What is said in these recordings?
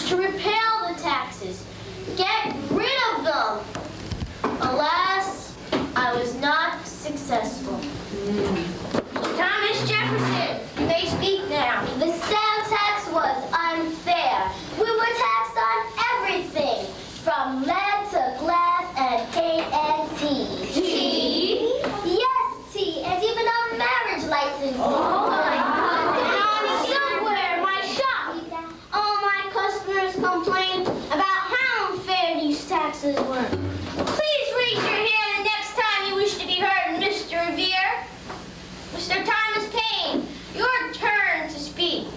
to repeal the taxes. Get rid of them. Alas, I was not successful. Thomas Jefferson, you may speak now. The sales tax was unfair. We were taxed on everything, from lead to glass and paint and tea. Tea? Yes, tea, and even a marriage license. Oh my God. Somewhere in my shop, all my customers complained about how unfair these taxes were. Please raise your hand the next time you wish to be heard, Mr. Revere. Mr. Thomas Paine, your turn to speak.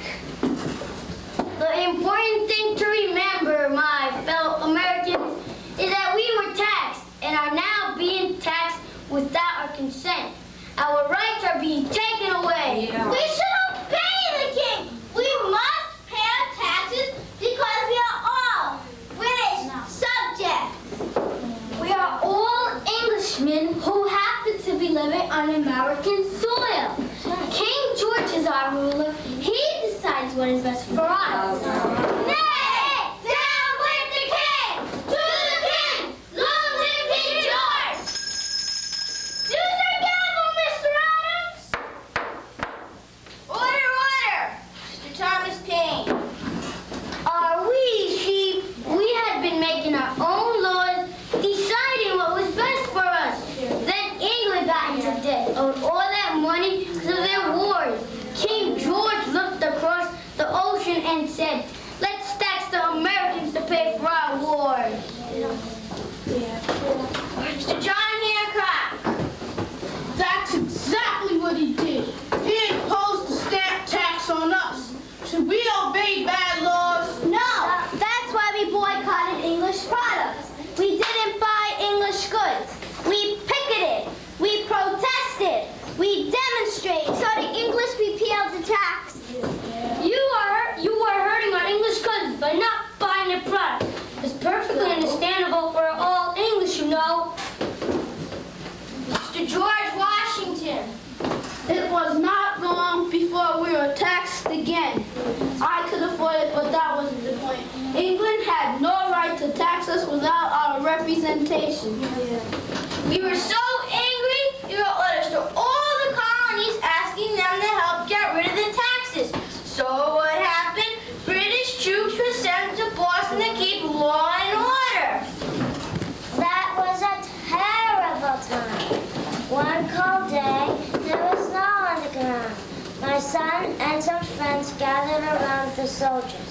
The important thing to remember, my fellow Americans, is that we were taxed and are now being taxed without our consent. Our rights are being taken away. Yeah. We should obey the king. We must pay our taxes because we are all British subjects. We are all Englishmen who happen to be living on American soil. King George is our ruler. He decides what is best for us. Nay! Down with the king! To the king! Long live King George! Use your gavel, Mr. Adams! Order, order! Mr. Thomas Paine. Are we sheep? We had been making our own laws, deciding what was best for us. Then England got into debt, owed all that money because of their wars. King George looked across the ocean and said, let's tax the Americans to pay for our wars. Mr. John Hancock. That's exactly what he did. He imposed the stamp tax on us. Should we obey bad laws? No, that's why we boycotted English products. We didn't buy English goods. We picketed. We protested. We demonstrated. So the English repealed the tax. You were hurting our English goods by not buying their product. It's perfectly understandable. We're all English, you know. Mr. George Washington. It was not long before we were taxed again. I could afford it, but that wasn't the point. England had no right to tax us without our representation. We were so angry, we wrote letters to all the colonies asking them to help get rid of the taxes. So what happened? British troops were sent to Boston to keep law and order. That was a terrible time. One cold day, there was snow on the ground. My son and some friends gathered around the soldiers.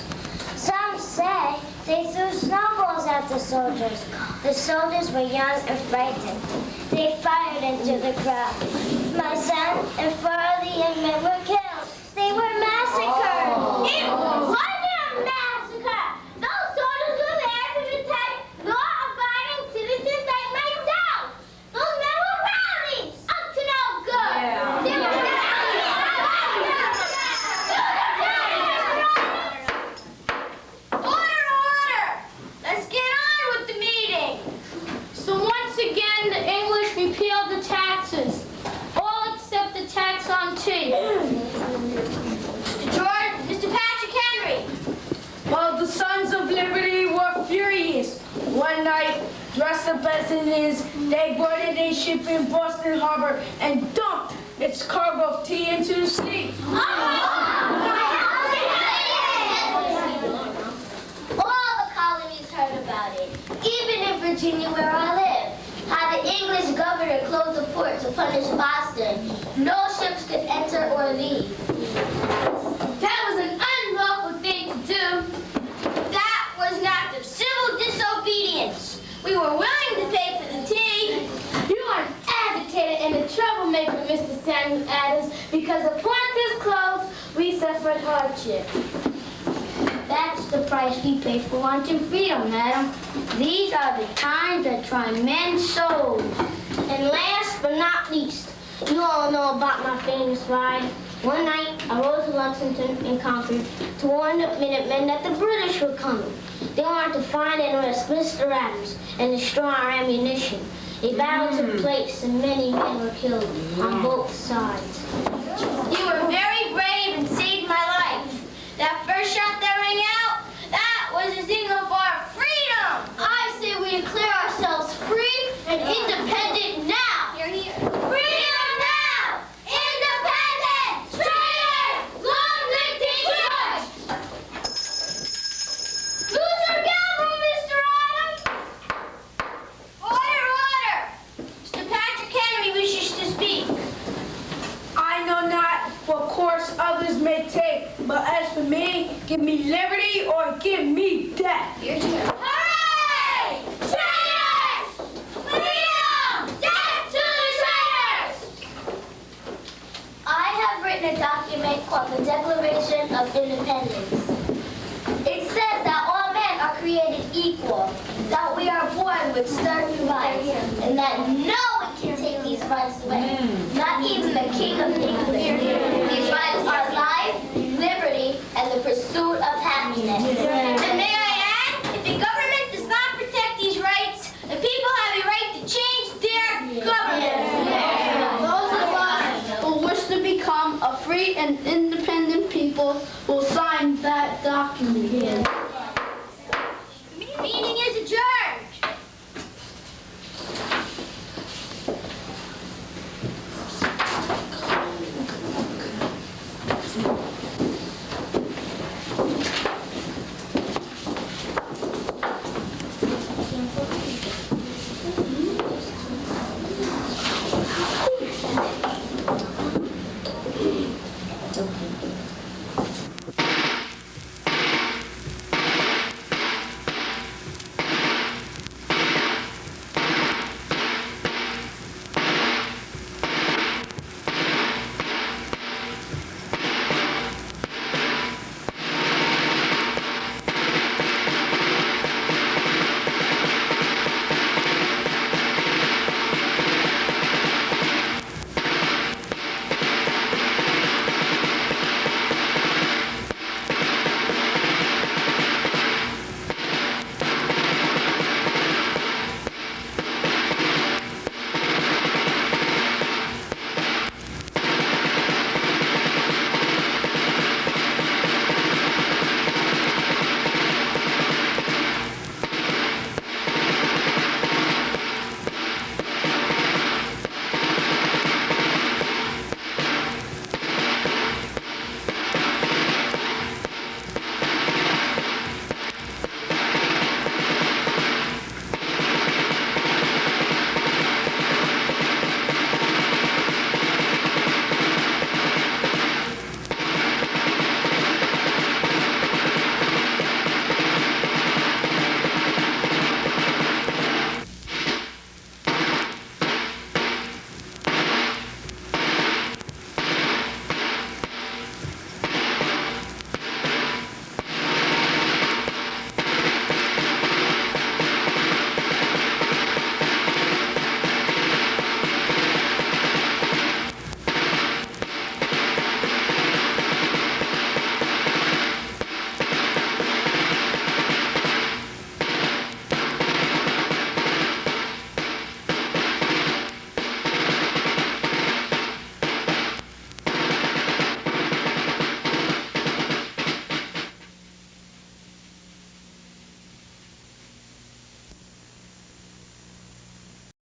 Some say they threw snowballs at the soldiers. The soldiers were young and frightened. They fired into the crowd. My son and 4 of the young men were killed. They were massacred. It wasn't a massacre. Those soldiers were there to protect law-abiding citizens like myself. Those men were rowdies, up to no good. They were Order! Let's get on with the meeting. So once again, the English repealed the taxes, all except the tax on tea. Mr. Patrick Henry. Well, the Sons of Liberty were furious. One night, dressed up as Indians, they boarded a ship in Boston Harbor and dumped its cargo of tea into the sea. All the colonies heard about it, even in Virginia where I live. How the English governor closed the port to punish Boston. No ships could enter or leave. That was an unlawful thing to do. That was an act of civil disobedience. We were willing to pay for the tea. You are an agitator and a troublemaker, Mr. Samuel Adams, because upon this close, we suffered hardship. That's the price we pay for wanting freedom, madam. These are the times that try men's souls. And last but not least, you all know about my famous ride. One night, I rode to Lexington and Concord to warn the Minutemen that the British were coming. They wanted to find and arrest Mr. Adams and destroy our ammunition. A battle took place and many men were killed on both sides. You were very brave and saved my life. That first shot that rang out, that was course others may take, but as for me, give me liberty or give me death. Your turn. Hooray! Traitors! Freedom! Death to the traitors! I have written a document called the Declaration of Independence. It says that all men are created equal, that we are born with certain rights, and that no one can take these rights away, not even the King of England. These rights are life, liberty, and the pursuit of happiness. And may I add, if the government does not protect these rights, the people have a right to change their government. Those of us who wish to become a free and independent people will sign that document. Meeting is adjourned.